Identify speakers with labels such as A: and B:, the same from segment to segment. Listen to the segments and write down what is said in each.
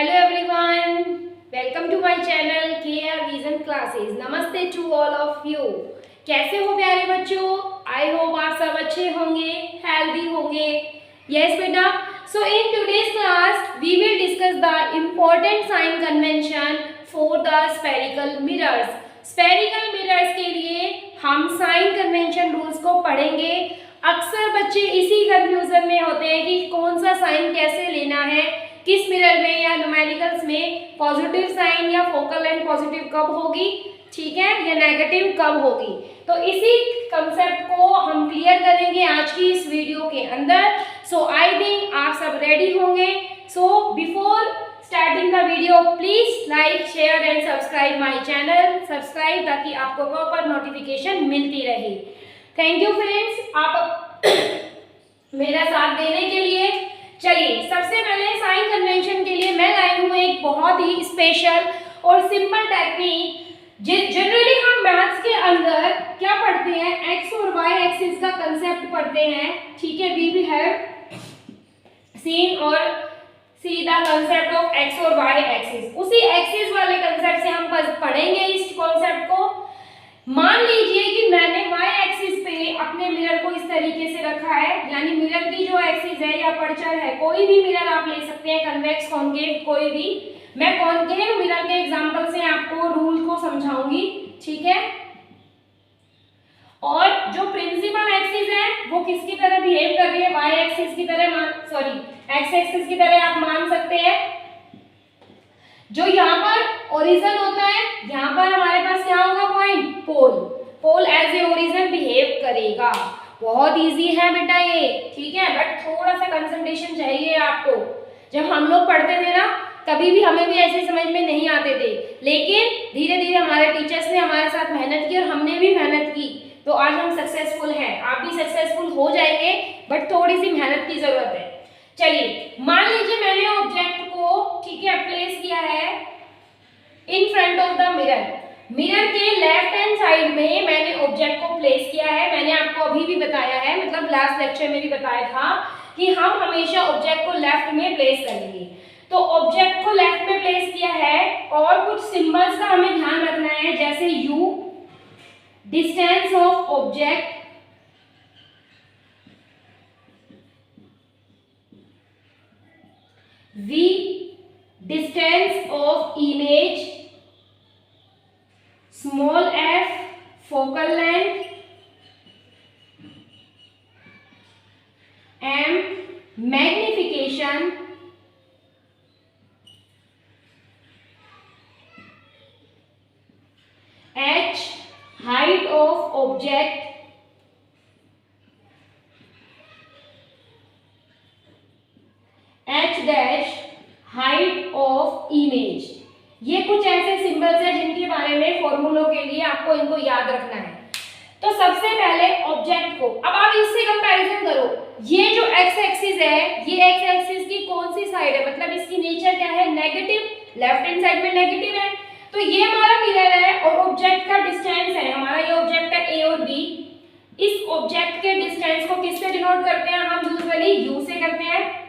A: Hello everyone, welcome to my channel KR Vision Classes. नमस्ते to all of you. कैसे हो प्यारे बच्चों? I hope आप सब अच्छे होंगे, healthy होंगे. Yes बेटा. So in today's class we will discuss the important sign convention for the spherical mirrors. Spherical mirrors के लिए हम sign convention rules को पढ़ेंगे. अक्सर बच्चे इसी कंफ्यूजन में होते हैं कि कौन सा साइन कैसे लेना है, किस मिरर में या न्यूमेरिकल्स में पॉजिटिव साइन या फोकल लेंथ पॉजिटिव कब होगी, ठीक है, या नेगेटिव कब होगी. तो इसी कंसेप्ट को हम क्लियर करेंगे आज की इस वीडियो के अंदर. सो आई थिंक आप सब रेडी होंगे. So before starting the video please like share and subscribe my channel. Subscribe ताकि आपको प्रॉपर नोटिफिकेशन मिलती रहे. थैंक यू फ्रेंड्स, आप मेरा साथ देने के लिए. चलिए सबसे पहले साइन कन्वेंशन के लिए मैं लाई हूँ एक बहुत ही स्पेशल और सिंपल टेक्निक. जनरली हम मैथ्स के अंदर क्या पढ़ते हैं, एक्स और वाई एक्सिस का कंसेप्ट पढ़ते हैं, ठीक है. वी हैव सीन और see the concept of x और वाई एक्सिस. उसी एक्सिस वाले कंसेप्ट से हम पढ़ेंगे इस कॉन्सेप्ट को. मान लीजिए कि मैंने y एक्सिस पे अपने मिरर को इस तरीके से रखा है, यानी मिरर की जो एक्सिस है या अपर्चर है, कोई भी मिरर आप ले सकते हैं, कन्वेक्स कॉन्केव कोई भी. मैं कॉन्केव मिरर के एग्जांपल से आपको रूल को समझाऊंगी, ठीक है. और जो प्रिंसिपल एक्सिस है वो किसकी तरह बिहेव कर रही है, y एक्सिस की तरह x एक्सिस की तरह आप मान सकते हैं. जो यहाँ पर ओरिजिन होता है, यहाँ पर हमारे पास क्या होगा, point, pole as a origin behave करेगा. बहुत इजी है बेटा ये, ठीक है, बट थोड़ा सा कंसंट्रेशन चाहिए आपको. जब हम लोग पढ़ते थे ना, कभी भी हमें भी ऐसे समझ में नहीं आते थे, लेकिन धीरे धीरे हमारे टीचर्स ने हमारे साथ मेहनत की और हमने भी मेहनत की, तो आज हम सक्सेसफुल हैं. आप भी सक्सेसफुल हो जाएंगे, बट थोड़ी सी मेहनत की जरूरत है. चलिए मान लीजिए मैंने ऑब्जेक्ट को, ठीक है, प्लेस किया है in front of the mirror. Mirror के लेफ्ट हैंड साइड में मैंने ऑब्जेक्ट को प्लेस किया है. मैंने आपको अभी भी बताया है, मतलब लास्ट लेक्चर में भी बताया था कि हम हमेशा ऑब्जेक्ट को लेफ्ट में प्लेस करेंगे. तो ऑब्जेक्ट को लेफ्ट में प्लेस किया है और कुछ सिंबल्स का हमें ध्यान रखना है, जैसे u, distance of object, v, distance of image, small f, focal length, m, magnification, h, height of object, h dash height of image. ये कुछ ऐसे सिंबल्स हैं जिनके बारे में फॉर्मूलों के लिए आपको इनको याद रखना है. तो सबसे पहले ऑब्जेक्ट को, अब आप इससे कंपैरिजन करो. ये जो एक्स एक्सिस है, ये एक्स एक्सिस की कौन सी साइड है, मतलब इसकी नेचर क्या है, नेगेटिव. लेफ्ट हैंड साइड में नेगेटिव है. तो ये हमारा मिरर है और ऑब्जेक्ट का डिस्टेंस है हमारा, ये ऑब्जेक्ट है ए और बी. इस ऑब्जेक्ट के डिस्टेंस को किससे डिनोट करते हैं हम, यूजुअली यू से करते हैं.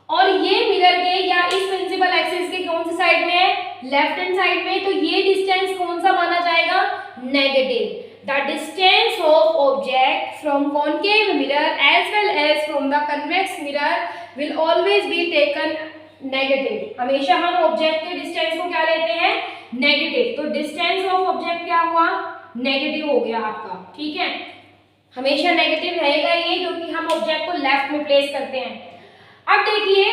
A: और ये मिरर के या इस प्रिंसिपल एक्सिस के कौन सी साइड में है, लेफ्ट हैंड साइड में. तो ये डिस्टेंस कौन सा माना जाएगा, negative. The distance of object from concave mirror as well as from the convex mirror will always be taken negative. हमेशा हम ऑब्जेक्ट के डिस्टेंस को क्या लेते हैं, नेगेटिव. तो डिस्टेंस ऑफ ऑब्जेक्ट क्या हुआ, नेगेटिव हो गया आपका, ठीक है. हमेशा नेगेटिव रहेगा ये, क्योंकि हम ऑब्जेक्ट को लेफ्ट में प्लेस करते हैं. अब देखिए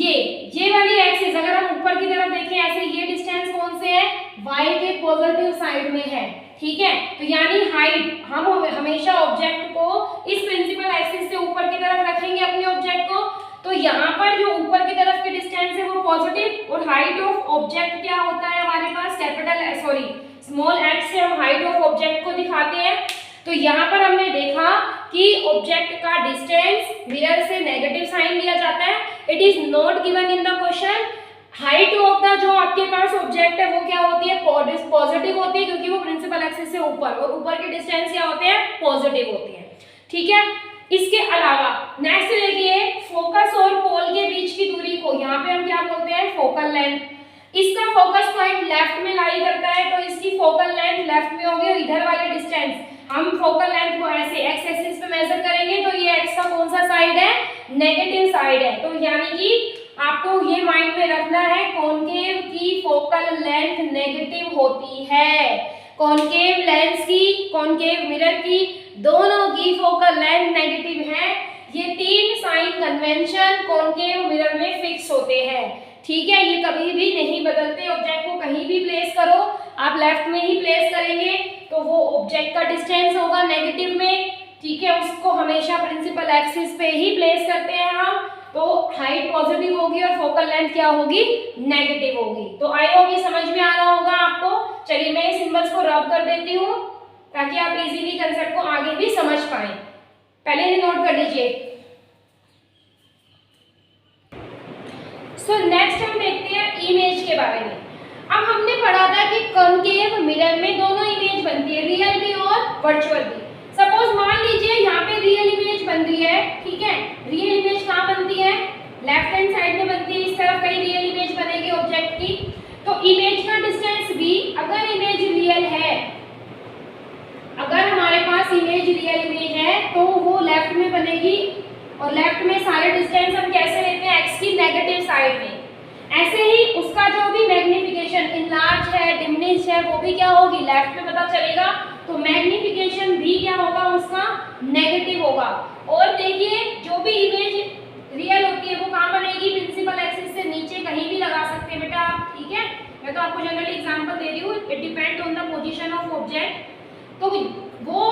A: ये वाली एक्सिस, अगर हम ऊपर की तरफ देखें ऐसे, ये डिस्टेंस कौन से है, y के पॉजिटिव साइड में है, ठीक है. तो यानी हाइट, हम हमेशा ऑब्जेक्ट को इस प्रिंसिपल एक्सिस से ऊपर की तरफ रखेंगे अपने ऑब्जेक्ट को. तो यहाँ पर जो ऊपर की तरफ के डिस्टेंस है वो पॉजिटिव, और हाइट ऑफ ऑब्जेक्ट क्या होता है हमारे पास, स्मॉल h से हम हाइट ऑफ ऑब्जेक्ट को दिखाते हैं. तो यहाँ पर हमने देखा कि ऑब्जेक्ट का डिस्टेंस मिरर से नेगेटिव साइन लिया जाता है. It is not given in the question. Height of the जो आपके पास ऑब्जेक्ट है वो क्या होती है, पॉजिटिव होती है, क्योंकि वो प्रिंसिपल एक्सिस से ऊपर, और ऊपर के डिस्टेंस क्या होते हैं, पॉजिटिव होते हैं, ठीक है. इसके अलावा नेक्स्ट देखिए, फोकस और पोल के बीच की दूरी को यहाँ पे हम क्या बोलते हैं, फोकल लेंथ। इसका फोकस पॉइंट लेफ्ट में लाई करता है, तो इसकी फोकल लेंथ लेफ्ट में होगी और इधर वाले डिस्टेंस हम फोकल लेंथ को ऐसे एक्स एक्सिस पे मेजर करेंगे, तो ये एक्स का कौन सा साइड है, नेगेटिव साइड है। तो यानी कि आपको ये माइंड में रखना है, कॉनकेव की फोकल लेंथ नेगेटिव होती है। कॉनकेव लेंस की, कॉनकेव मिरर की, दोनों की फोकल लेंथ नेगेटिव है। ये 3 साइन कन्वेंशन कॉनकेव मिरर में फिक्स होते हैं, ठीक है। ये कभी भी नहीं बदलते। ऑब्जेक्ट को कहीं भी प्लेस करो, आप लेफ्ट में ही प्लेस करेंगे तो वो ऑब्जेक्ट का डिस्टेंस होगा नेगेटिव में, ठीक है। उसको हमेशा प्रिंसिपल एक्सिस पे ही प्लेस करते हैं हम, तो हाइट पॉजिटिव होगी और फोकल लेंथ क्या होगी, नेगेटिव होगी। तो आई होप ये समझ में आ रहा होगा आपको। चलिए मैं ये सिंबल्स को रब कर देती हूँ ताकि आप इजीली कंसेप्ट को आगे भी समझ पाएं। पहले ही नोट कर लीजिए। सो नेक्स्ट हम देखते हैं इमेज के बारे में। अब हमने पढ़ा था कि कॉनकेव मिरर में दोनों इमेज बनती है, रियल भी और वर्चुअल भी। सपोज मान लीजिए यहाँ पे रियल इमेज बन रही है, ठीक है। रियल इमेज कहाँ बनती है, लेफ्ट हैंड साइड में बनती है, इस तरफ कहीं रियल इमेज बनेगी ऑब्जेक्ट की। तो इमेज का डिस्टेंस भी, अगर इमेज रियल है, अगर हमारे पास इमेज रियल इमेज है तो वो लेफ्ट में बनेगी, और लेफ्ट में सारे डिस्टेंस हम कैसे लेते हैं, एक्स की नेगेटिव साइड में। ऐसे ही उसका जो भी मैग्निफिकेशन, इनलार्ज है, डिमिनिश है, वो भी क्या होगी, लेफ्ट में पता चलेगा। तो मैग्निफिकेशन भी क्या होगा, उसका नेगेटिव होगा। और देखिए जो भी इमेज रियल होती है वो कहाँ बनेगी, प्रिंसिपल एक्सिस से नीचे कहीं भी लगा सकते हैं बेटा आप, ठीक है। मैं तो आपको जनरली एग्जांपल दे रही हूँ, it depend on the position of object. तो वो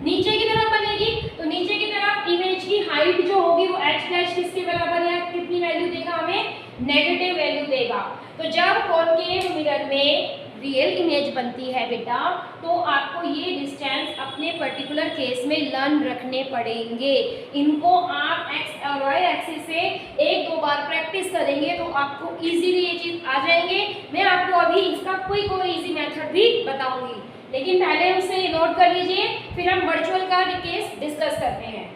A: नीचे की तरफ बनेगी, तो नीचे की तरफ इमेज की हाइट जो होगी वो h डैश किसके बराबर या कितनी वैल्यू देगा, हमें नेगेटिव वैल्यू देगा। तो जब कॉनकेव मिरर में रियल इमेज बनती है बेटा, तो आपको ये डिस्टेंस अपने पर्टिकुलर केस में लर्न रखने पड़ेंगे। इनको आप एक्स और वाई एक्सिस से 1-2 बार प्रैक्टिस करेंगे तो आपको इजीली ये चीज आ जाएंगे। मैं आपको अभी इसका कोई इजी मेथड भी बताऊंगी, लेकिन पहले उसे नोट कर लीजिए, फिर हम वर्चुअल का केस डिस्कस करते हैं।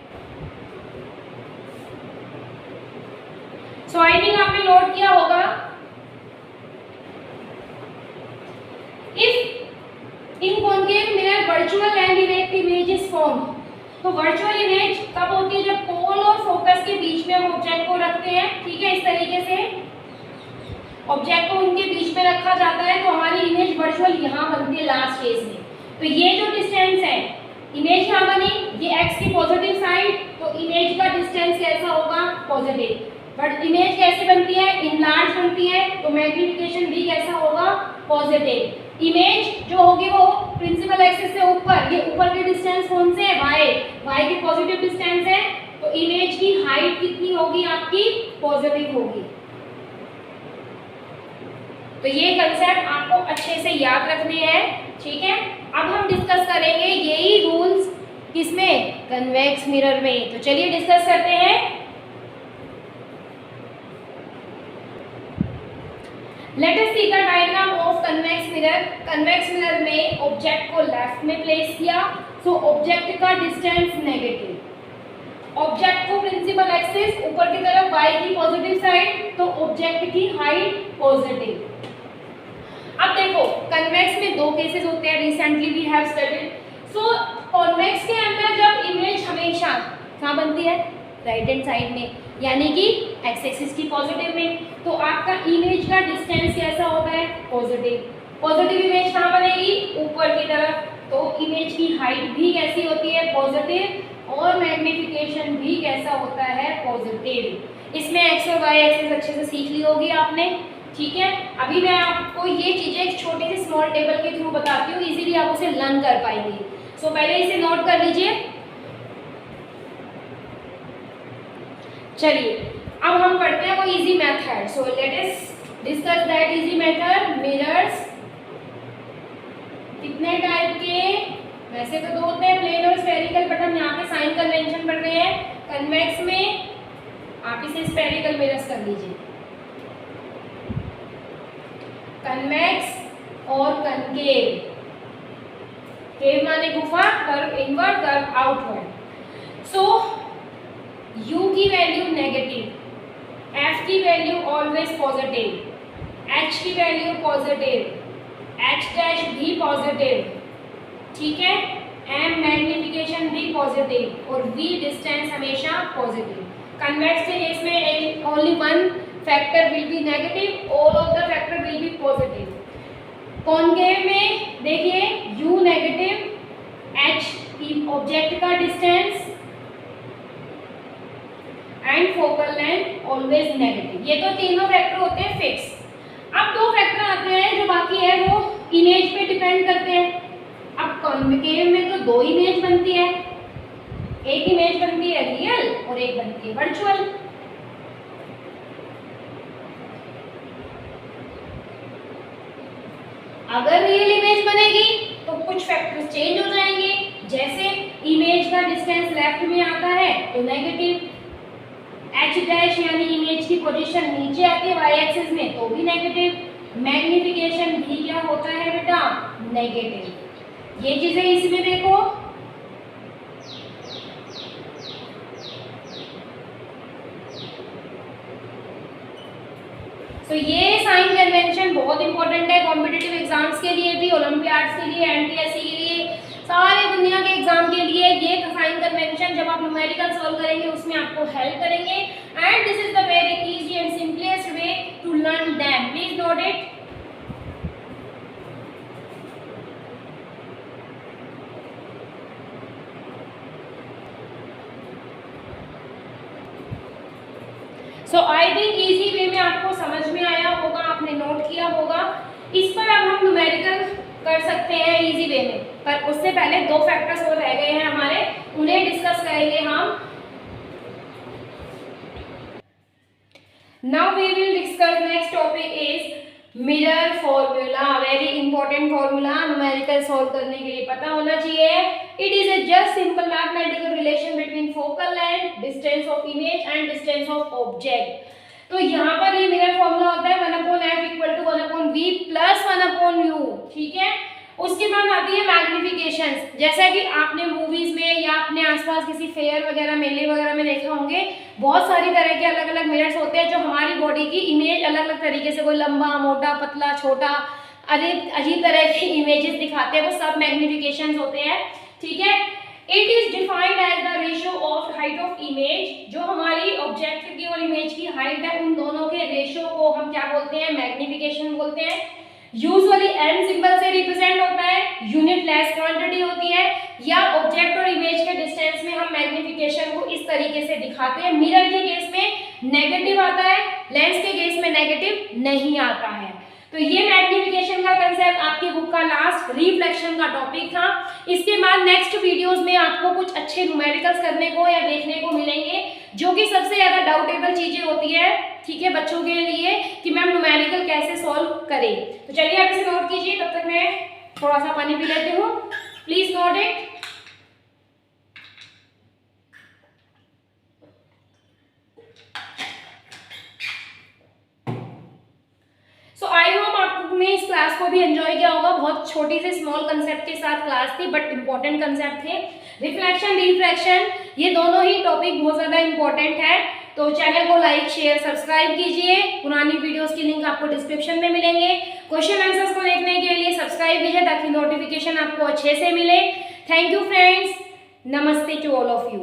A: सो आई थिंक आपने नोट किया होगा, if in concave mirror virtual and direct image is form. तो वर्चुअल इमेज कब होती है, जब पोल और फोकस के बीच में हम ऑब्जेक्ट को रखते हैं, ठीक है। इस तरीके से ऑब्जेक्ट को उनके बीच में रखा जाता है तो हमारी इमेज वर्चुअल यहाँ बनती है लास्ट केस में। तो ये जो डिस्टेंस है, इमेज यहाँ बनी, ये एक्स की पॉजिटिव साइड, तो इमेज का डिस्टेंस कैसा होगा, पॉजिटिव। बट इमेज कैसे बनती है, इनलार्ज बनती है, तो मैग्निफिकेशन भी कैसा होगा, पॉजिटिव। इमेज जो होगी वो प्रिंसिपल एक्सिस से ऊपर, ये ऊपर के डिस्टेंस कौन से है, वाई की पॉजिटिव डिस्टेंस है, तो इमेज की हाइट कितनी होगी आपकी, पॉजिटिव होगी। तो ये कंसेप्ट आपको अच्छे से याद रखने हैं, ठीक है। अब हम डिस्कस करेंगे यही रूल्स किसमें, कन्वेक्स मिरर में। तो चलिए डिस्कस करते हैं। Let us see the diagram of convex mirror. Convex mirror में ऑब्जेक्ट को लेफ्ट में प्लेस किया, सो ऑब्जेक्ट का डिस्टेंस नेगेटिव। ऑब्जेक्ट को प्रिंसिपल एक्सिस ऊपर की तरफ y की पॉजिटिव साइड, तो ऑब्जेक्ट की हाइट पॉजिटिव। अब देखो कन्वेक्स में 2 केसेस होते हैं, recently we have studied. So convex के अंदर जब इमेज हमेशा कहाँ बनती है, राइट हैंड साइड में, यानी कि एक्स एक्सिस की पॉजिटिव में, तो आपका इमेज का डिस्टेंस कैसा होता है, पॉजिटिव। पॉजिटिव इमेज कहाँ बनेगी, ऊपर की तरफ, तो इमेज की हाइट भी कैसी होती है, पॉजिटिव, और मैग्निफिकेशन भी कैसा होता है, पॉजिटिव। इसमें एक्स और वाई एक्सिस अच्छे से सीख ली होगी आपने, ठीक है। अभी मैं आपको ये चीजें एक छोटे से स्मॉल टेबल के थ्रू बताती हूँ, इजीली आप उसे लर्न कर पाएंगे। सो पहले इसे नोट कर लीजिए। चलिए अब हम पढ़ते हैं कोई easy method. So let us discuss that easy method. Mirrors कितने टाइप के, वैसे तो 2 होते हैं, प्लेन और स्फेरिकल, बट हम यहाँ पे साइन कन्वेंशन पढ़ रहे हैं। कन्वेक्स में आप इसे स्फेरिकल मिरर्स कर लीजिए, कन्वेक्स और कनकेव। केव माने गुफा, कर्व इनवर्ड, कर्व आउटवर्ड। सो U की वैल्यू नेगेटिव, F की वैल्यू ऑलवेज पॉजिटिव, H की वैल्यू पॉजिटिव, H डैश भी पॉजिटिव, ठीक है, M मैग्निफिकेशन भी पॉजिटिव और V डिस्टेंस हमेशा पॉजिटिव। कन्वेक्स के केस में only one factor will be negative, all of the factor will be positive. Concave में देखिए U नेगेटिव, H ऑब्जेक्ट का distance and focal length always negative. ये तो तीनों फैक्टर होते हैं फिक्स। अब दो फैक्टर आते हैं जो बाकी है वो इमेज पे डिपेंड करते हैं। अब कॉन्केव में तो दो इमेज बनती है, एक इमेज बनती है रियल और एक बनती है वर्चुअल। अगर रियल इमेज बनेगी तो कुछ फैक्टर्स चेंज हो जाएंगे, जैसे इमेज का डिस्टेंस लेफ्ट में आता है तो नेगेटिव, H डैश यानी इमेज की पोजीशन नीचे आती है y एक्सिस में तो भी नेगेटिव, मैग्निफिकेशन भी क्या होता है बेटा नेगेटिव। ये चीजें इसमें देखो, तो ये साइन कन्वेंशन बहुत इंपॉर्टेंट है कॉम्पिटिटिव एग्जाम्स के लिए भी, ओलंपियाड्स के लिए, एनटीएससी के लिए, सारे दुनिया के एग्जाम के लिए ये साइन कन्वेंशन जब आप न्यूमेरिकल सॉल्व करेंगे उसमें आपको हेल्प करेंगे। And this is the very easy and simplest way to learn them, please note it. So I think easy way में आपको समझ में आया होगा, आपने नोट किया होगा। इस पर अब हम न्यूमेरिकल कर सकते हैं इजी वे में, पर उससे पहले दो फैक्टर्स और रह गए हैं हमारे, उन्हें डिस्कस करेंगे हम। Now we will discuss next topic is mirror formula. Very important formula, numerical solve करने के लिए पता होना चाहिए। It is a just simple mathematical relation between focal length, distance of image and distance of object. तो यहाँ पर ये मिरर फॉर्मूला होता है 1/f equal to 1/v plus 1/u, ठीक है। उसके बाद आती है मैग्निफिकेशन। जैसा कि आपने मूवीज में या अपने आसपास किसी फेयर वगैरह मेले वगैरह में देखा होंगे, बहुत सारी तरह के अलग अलग मिरर्स होते हैं जो हमारी बॉडी की इमेज अलग अलग तरीके से, कोई लंबा, मोटा, पतला, छोटा, अजीब तरह की इमेजेस दिखाते हैं, वो सब मैग्निफिकेशन होते हैं, ठीक है। It is defined as the ratio of height of image. जो हमारी ऑब्जेक्ट की और इमेज की हाइट है उन दोनों के रेशियो को हम क्या बोलते हैं, मैग्निफिकेशन बोलते हैं। यूजुअली एम सिंबल से रिप्रेजेंट होता है, यूनिट लेस क्वांटिटी होती है, या ऑब्जेक्ट और इमेज के डिस्टेंस में हम मैग्निफिकेशन को इस तरीके से दिखाते हैं। मिरर के केस में नेगेटिव आता है, लेंस के केस में नेगेटिव नहीं आता है। तो ये मैग्निफिकेशन का कंसेप्ट आपकी बुक का लास्ट रिफ्लेक्शन का टॉपिक था। इसके बाद नेक्स्ट वीडियोस में आपको कुछ अच्छे न्यूमेरिकल्स करने को या देखने को मिलेंगे, जो कि सबसे ज्यादा डाउटेबल चीजें होती है, ठीक है, बच्चों के लिए कि मैम न्यूमेरिकल कैसे सॉल्व करें। तो चलिए आप इसे नोट कीजिए, तब तक मैं थोड़ा सा पानी पी लेती हूँ। Please note it. I hope आपने इस क्लास को भी एंजॉय किया होगा। बहुत छोटी सी स्मॉल कंसेप्ट के साथ क्लास थी, बट इंपॉर्टेंट कंसेप्ट थे। रिफ्लेक्शन, रिफ्रैक्शन, ये दोनों ही टॉपिक बहुत ज्यादा इंपॉर्टेंट है। तो चैनल को लाइक, शेयर, सब्सक्राइब कीजिए। पुरानी वीडियोस की लिंक आपको डिस्क्रिप्शन में मिलेंगे। क्वेश्चन आंसर्स को देखने के लिए सब्सक्राइब कीजिए ताकि नोटिफिकेशन आपको अच्छे से मिले। थैंक यू फ्रेंड्स, नमस्ते टू ऑल ऑफ यू।